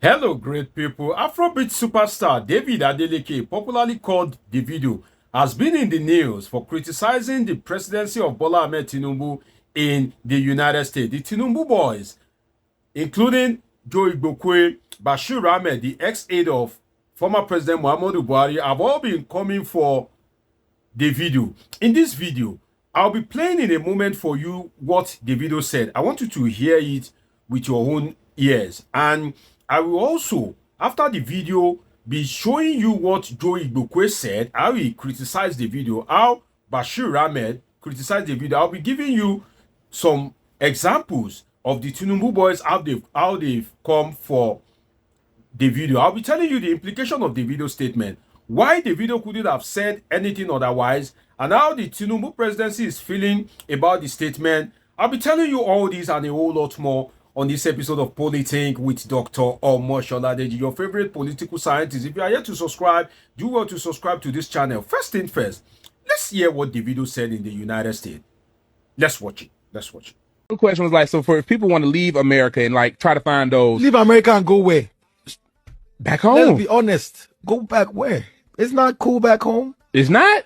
Hello, great people. Afrobeat superstar David Adeleke, popularly called Davido, has been in the news for criticizing the presidency of Bola Ahmed Tinubu in the United States. The Tinubu boys, including Joe Igbokwe, Bashir Ahmad, the ex-aide of former President Mohammadu Buhari, have all been coming for Davido. In this video, I'll be playing in a moment for you what Davido said. I want you to hear it with your own ears. And I will also, after the video, be showing you what Joe Igbokwe said, how he criticized the video, how Bashir Ahmed criticized the video. I'll be giving you some examples of the Tinubu boys, how they've come for the video. I'll be telling you the implication of the video statement, why the video couldn't have said anything otherwise, and how the Tinubu presidency is feeling about the statement. I'll be telling you all this and a whole lot more on this episode of Politing with Dr. Omoshola, your favorite political scientist. If you are yet to subscribe, do well to subscribe to this channel. First thing first, let's hear what the video said in the United States. Let's watch it. Let's watch it. The question was like, so for if people want to leave America and like try to find those Leave America and go where? back home, Let's be honest. Go back where? It's not cool back home. it's not.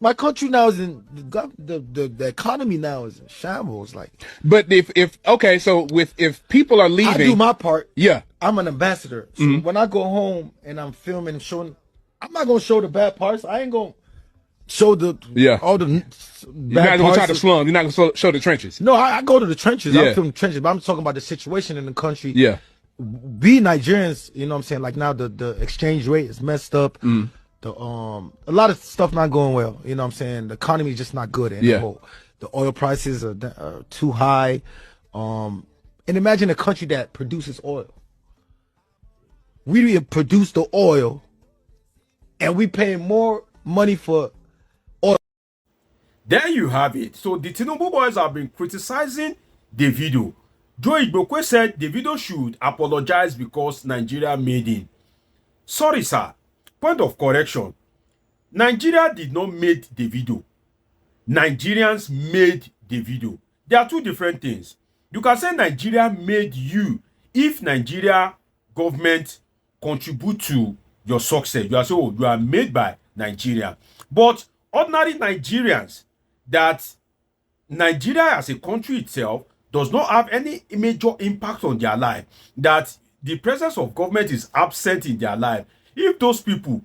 My country now is in the economy now is in shambles. Like, But if okay, so if people are leaving, I do my part. yeah, I'm an ambassador. So when I go home and I'm filming and showing, I'm not gonna show the bad parts. I ain't gonna show all the you're bad not gonna try parts. to slum. You're not gonna show the trenches. No, I go to the trenches. Yeah. I'm filming trenches, but I'm talking about the situation in the country. Yeah, We Nigerians, you know what I'm saying? Like now the exchange rate is messed up. A lot of stuff not going well. You know what I'm saying? The economy is just not good anymore. The oil prices are too high. And imagine a country that produces oil. We produce the oil and we pay more money for oil. There you have it. So the Tinubu boys have been criticizing Davido. Joe Igbokwe said Davido should apologize because Nigeria made him. Sorry, sir. Point of correction. Nigeria did not make Davido. Nigerians made Davido. They are two different things. You can say Nigeria made you if Nigeria government contribute to your success. You are saying, oh, you are made by Nigeria. But ordinary Nigerians, that Nigeria as a country itself does not have any major impact on their life, that the presence of government is absent in their life. If those people,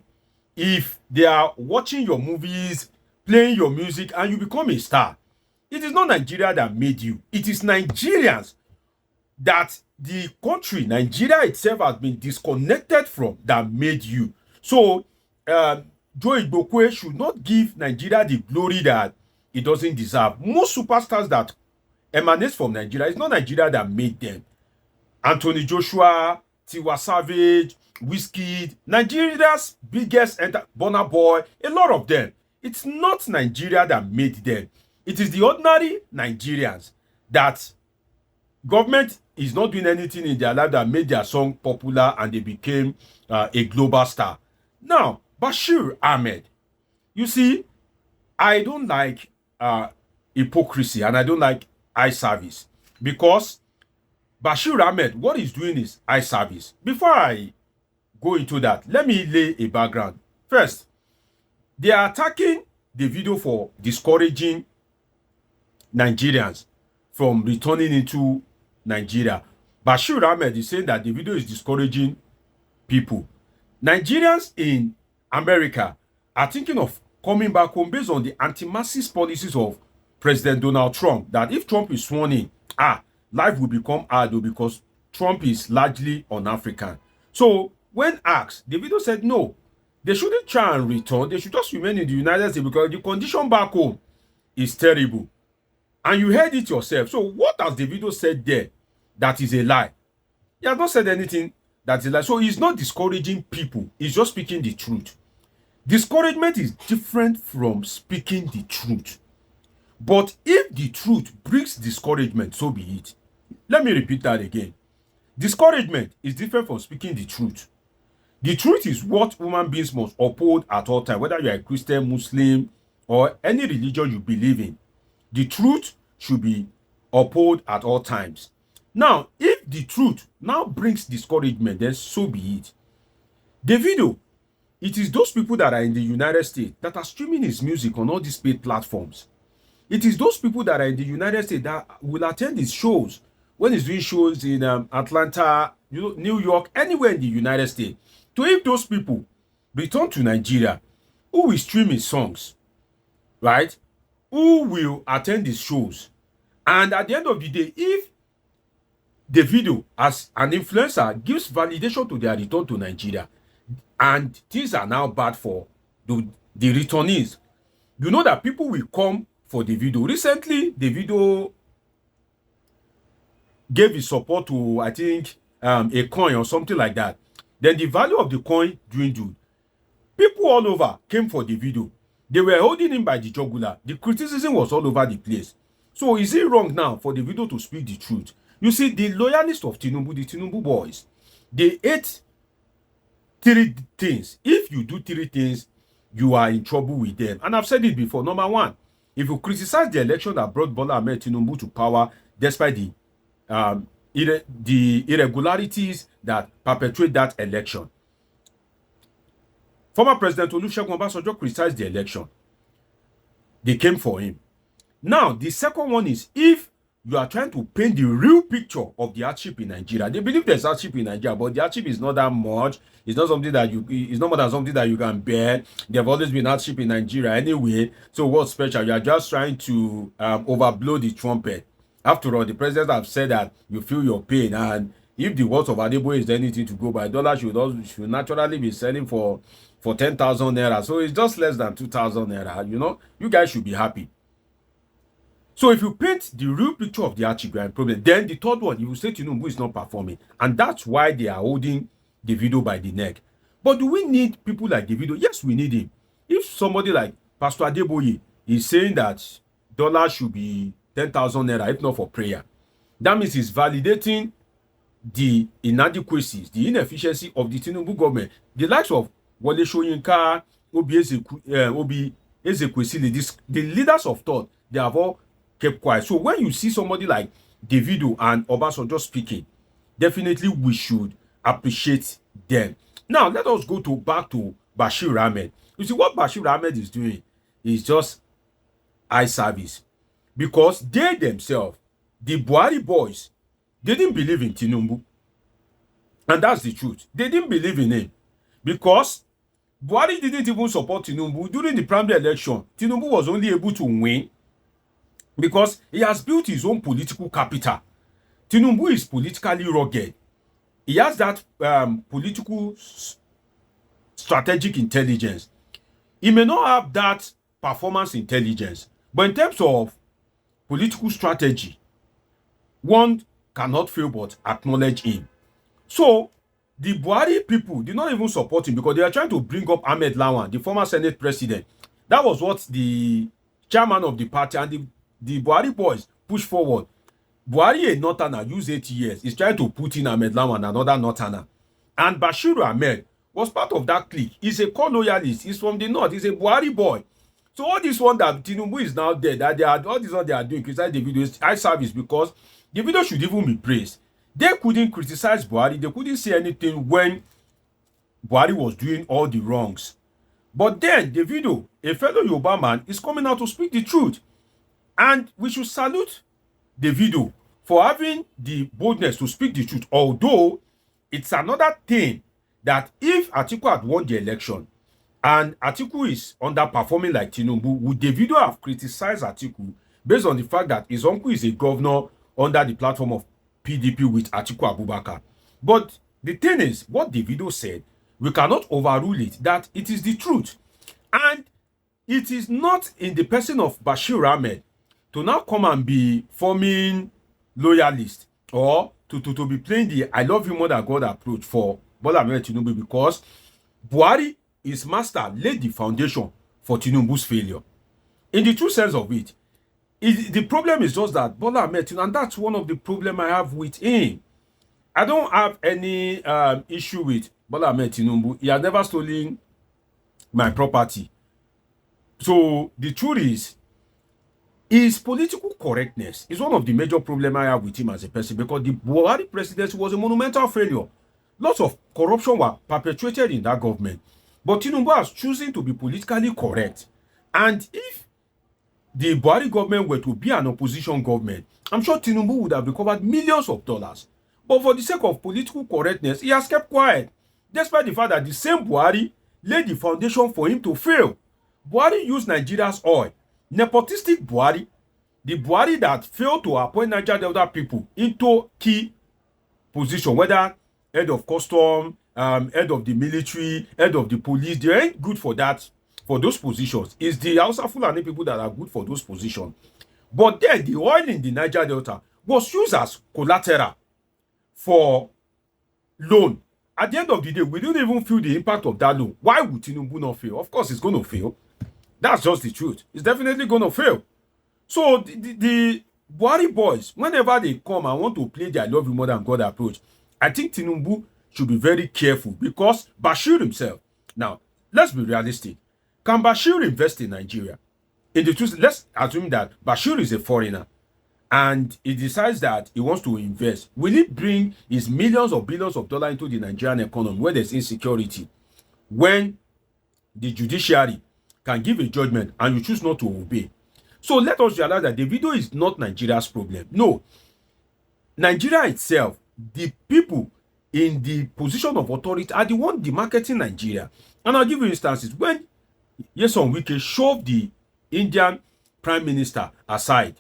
if they are watching your movies, playing your music, and you become a star, it is not Nigeria that made you. It is Nigerians that the country, Nigeria itself, has been disconnected from that made you. So, Joe Igbokwe should not give Nigeria the glory that it doesn't deserve. Most superstars that emanate from Nigeria, it's not Nigeria that made them. Anthony Joshua, Tiwa Savage, Wizkid, Nigeria's biggest Burna Boy, a lot of them. It's not Nigeria that made them. It is the ordinary Nigerians that government is not doing anything in their life that made their song popular and they became a global star. Now, Bashir Ahmed, you see, I don't like hypocrisy and I don't like eye service, because Bashir Ahmed, what he's doing is eye service. Before I go into that, let me lay a background. First, they are attacking the video for discouraging Nigerians from returning into Nigeria. Bashir Ahmed is saying that the video is discouraging people. Nigerians in America are thinking of coming back home based on the anti-masses policies of President Donald Trump, that if Trump is sworn in, life will become hard because Trump is largely un-African. So when asked, Davido said no, they shouldn't try and return. They should just remain in the United States because the condition back home is terrible. And you heard it yourself. So what has Davido said there that is a lie? He has not said anything that is a lie. So he's not discouraging people. He's just speaking the truth. Discouragement is different from speaking the truth. But if the truth brings discouragement, so be it. Let me repeat that again. Discouragement is different from speaking the truth. The truth is what human beings must uphold at all times, whether you are a Christian, Muslim, or any religion you believe in. The truth should be upheld at all times. Now, if the truth now brings discouragement, then so be it. Davido, it is those people that are in the United States that are streaming his music on all these paid platforms. It is those people that are in the United States that will attend his shows when he's doing shows in Atlanta, New York, anywhere in the United States. So if those people return to Nigeria, who will stream his songs, right? Who will attend his shows? And at the end of the day, if Davido, as an influencer, gives validation to their return to Nigeria, and things are now bad for the returnees, you know that people will come for Davido. Recently, Davido gave his support to, I think, a coin or something like that. Then the value of the coin dwindled. People all over came for Davido. They were holding him by the jugular. The criticism was all over the place. So is it wrong now for Davido to speak the truth? You see, the loyalists of Tinubu, the Tinubu boys, they ate 3 things. If you do 3 things, you are in trouble with them. And I've said it before. Number 1, if you criticize the election that brought Bola Ahmed Tinubu to power, despite the irregularities that perpetuate that election. Former President Olusegun Obasanjo criticized the election. They came for him. Now, the second one is, if you are trying to paint the real picture of the hardship in Nigeria. They believe there's hardship in Nigeria, but the hardship is not that much. It's not something that it's not more than something that you can bear. There have always been hardship in Nigeria anyway. So what's special? You are just trying to overblow the trumpet. After all, the president have said that you feel your pain, and if the words of Adebo is anything to go by, dollar should naturally be selling for 10,000 naira. So it's just less than 2,000 naira. You know, you guys should be happy. So if you paint the real picture of the hardship problem, then the third one, you will say Tinubu is not performing. And that's why they are holding Davido by the neck. But do we need people like Davido? Yes, we need him. If somebody like Pastor Adeboye is saying that dollar should be 10,000 naira, if not for prayer, that means he's validating the inadequacies, the inefficiency of the Tinubu government. The likes of Wole Soyinka, Obi Ezekwesili, the leaders of thought, they have all kept quiet. So when you see somebody like Davido and Obasanjo speaking, definitely we should appreciate them. Now let us go back to Bashir Ahmad. You see, what Bashir Ahmad is doing is just eye service, because they themselves, the Buhari boys, they didn't believe in Tinubu, and that's the truth. They didn't believe in him because Buhari didn't even support Tinubu during the primary election. Tinubu was only able to win because he has built his own political capital. Tinubu is politically rugged. He has that political strategic intelligence. He may not have that performance intelligence, but in terms of political strategy, one cannot fail but acknowledge him. So the Buhari people did not even support him because they are trying to bring up Ahmed Lawan, the former Senate president. That was what the chairman of the party and the Buhari boys push forward. Buhari, a northerner, used 8 years. He's trying to put in Ahmed Lawan, another northerner. And Bashir Ahmad was part of that clique. He's a core loyalist. He's from the north. He's a Buhari boy. So all this one that Tinubu is now dead, that all this one they are doing, criticize the video, is eye service, because the video should even be praised. They couldn't criticize Buhari. They couldn't say anything when Buhari was doing all the wrongs. But then Davido, a fellow Yoruba man, is coming out to speak the truth. And we should salute Davido for having the boldness to speak the truth. Although it's another thing that if Atiku had won the election and Atiku is underperforming like Tinubu, would Davido have criticized Atiku based on the fact that his uncle is a governor under the platform of PDP with Atiku Abubakar? But the thing is, what Davido said, we cannot overrule it, that it is the truth. And it is not in the person of Bashir Ahmad to now come and be forming loyalist or to be playing the I love you more than God approach for Bola Ahmed Tinubu, because Buhari, his master, laid the foundation for Tinubu's failure. In the true sense of it, the problem is just that Bola Ahmed Tinubu, and that's one of the problems I have with him. I don't have any issue with Bola Ahmed Tinubu. He has never stolen my property. So the truth is, His political correctness is one of the major problems I have with him as a person, because the Buhari presidency was a monumental failure. Lots of corruption were perpetuated in that government. But Tinubu has chosen to be politically correct. And if the Buhari government were to be an opposition government, I'm sure Tinubu would have recovered millions of dollars. But for the sake of political correctness, he has kept quiet, despite the fact that the same Buhari laid the foundation for him to fail. Buhari used Nigeria's oil. Nepotistic Buhari, the Buhari that failed to appoint Niger Delta people into key position, whether head of custom, head of the military, head of the police, they ain't good for that, for those positions. It's the Hausa Fulani people that are good for those positions. But then the oil in the Niger Delta was used as collateral for loan. At the end of the day, we don't even feel the impact of that loan. Why would Tinubu not fail? Of course, it's going to fail. That's just the truth. It's definitely going to fail. So the Buhari boys, whenever they come and want to play their love you more than God approach, I think Tinubu should be very careful, because Bashir himself. Now, let's be realistic. Can Bashir invest in Nigeria? In the truth, let's assume that Bashir is a foreigner and he decides that he wants to invest. Will he bring his millions or billions of dollars into the Nigerian economy where there's insecurity, when the judiciary can give a judgment and you choose not to obey? So let us realize that Davido is not Nigeria's problem. No. Nigeria itself, the people in the position of authority are the one demarketing Nigeria. And I'll give you instances. When Nyesom Wike shoved the Indian Prime Minister aside,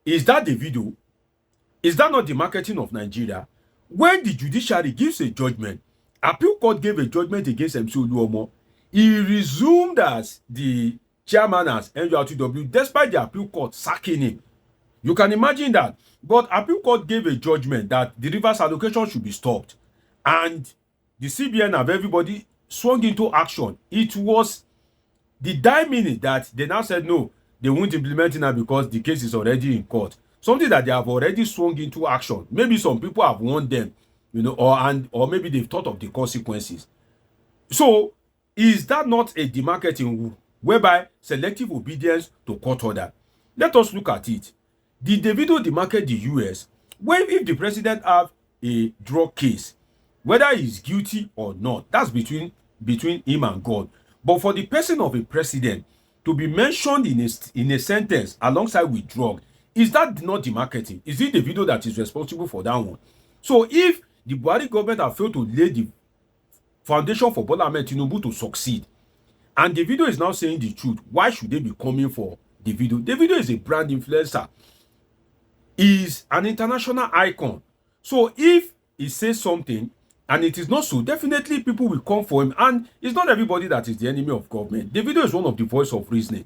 is that Davido? Is that not the marketing of Nigeria? When the judiciary gives a judgment, appeal court gave a judgment against MC Oluomo, he resumed as the chairman as NURTW despite the appeal court sacking him. You can imagine that. But appeal court gave a judgment that the reverse allocation should be stopped. And the CBN and everybody swung into action. It was the die minute that they now said no, they won't implement it now because the case is already in court. Something that they have already swung into action. Maybe some people have warned them, or maybe they've thought of the consequences. So, is that not a demarketing whereby selective obedience to court order? Let us look at it. Did Davido demarket the US? Well, if the president have a drug case, whether he's guilty or not, that's between him and God. But for the person of a president to be mentioned in a sentence alongside with drug, is that not demarketing? Is it Davido that is responsible for that one? So if the Buhari government have failed to lay the foundation for Bola Tinubu to succeed, and Davido is now saying the truth, why should they be coming for Davido? Davido is a brand influencer. Is an international icon. So if he says something and it is not so, definitely people will come for him. And it's not everybody that is the enemy of government. Davido is one of the voice of reasoning.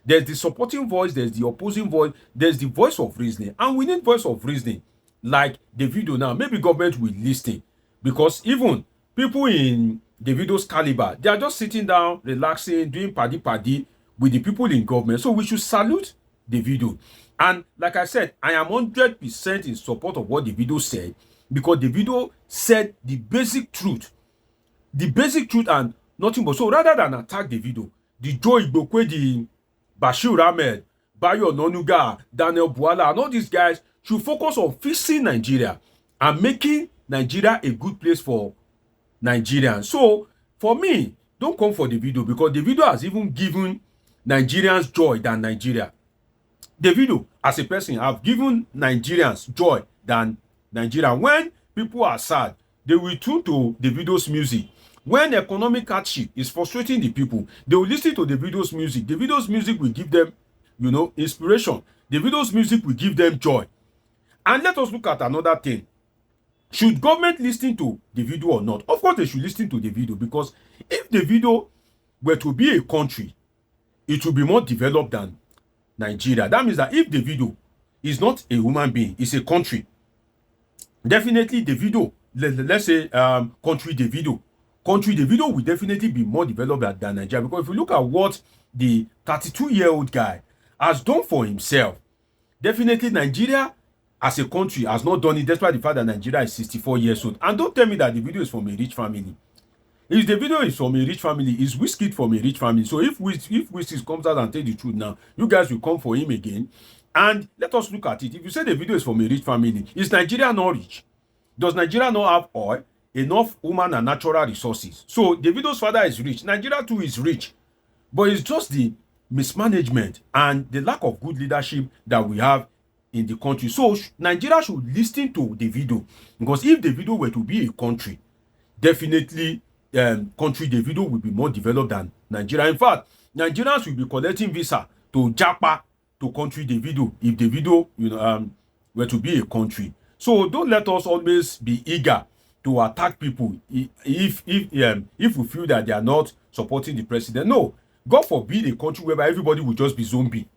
There's the supporting voice, there's the opposing voice, there's the voice of reasoning. And we need voice of reasoning like Davido now. Maybe government will listen, because even people in Davido's caliber, they are just sitting down, relaxing, doing paddy with the people in government. So we should salute Davido. And like I said, I am 100% in support of what Davido said, because Davido said the basic truth and nothing but. So rather than attack Davido, the Joe Igbokwe, the Bashir Ahmad, Bayo Nonuga, Daniel Buala, and all these guys should focus on fixing Nigeria and making Nigeria a good place for Nigerians. So for me, don't come for Davido, because Davido has even given Nigerians joy than Nigeria. Davido, as a person, have given Nigerians joy than Nigeria. When people are sad, they will tune to Davido's music. When economic hardship is frustrating the people, they will listen to Davido's music. Davido's music will give them, inspiration. Davido's music will give them joy. And let us look at another thing. Should government listen to Davido or not? Of course, they should listen to Davido, because if Davido were to be a country, it will be more developed than Nigeria. That means that if Davido is not a human being, it's a country, definitely Davido, let's say country Davido will definitely be more developed than Nigeria. Because if you look at what the 32-year-old guy has done for himself, definitely Nigeria as a country has not done it, despite the fact that Nigeria is 64 years old. And don't tell me that Davido is from a rich family. If the video is from a rich family, is Whiskey from a rich family? So if Whiskey comes out and tell the truth now, you guys will come for him again. And let us look at it. If you say the video is from a rich family, is Nigeria not rich? Does Nigeria not have oil, enough human and natural resources? So Davido's father is rich. Nigeria too is rich. But it's just the mismanagement and the lack of good leadership that we have in the country. So Nigeria should listen to Davido, because if Davido were to be a country, definitely country Davido will be more developed than Nigeria. In fact, Nigerians will be collecting visa to Japa to country Davido if Davido, were to be a country. So don't let us always be eager to attack people if we feel that they are not supporting the president. No, God forbid a country whereby everybody will just be zombie.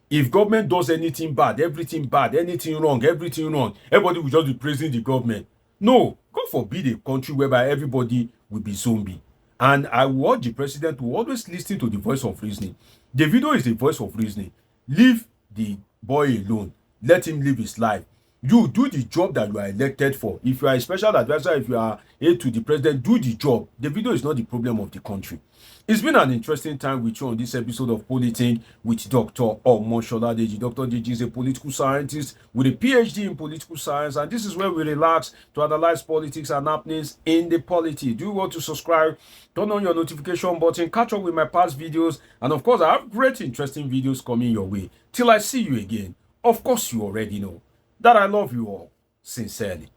If government does anything bad, anything wrong, everybody will just be praising the government. No, God forbid a country whereby everybody will be zombie. And I want the president to always listen to the voice of reasoning. Davido is the voice of reasoning. Leave the boy alone. Let him live his life. You do the job that you are elected for. If you are a special advisor, if you are aide to the president, do the job. Davido is not the problem of the country. It's been an interesting time with you on this episode of Politing with Dr. Omoshola Deji. Dr. Deji is a political scientist with a PhD in political science, and this is where we relax to analyze politics and happenings in the polity. Do you want to subscribe? Turn on your notification button, catch up with my past videos, and of course, I have great, interesting videos coming your way. Till I see you again, of course, you already know that I love you all sincerely.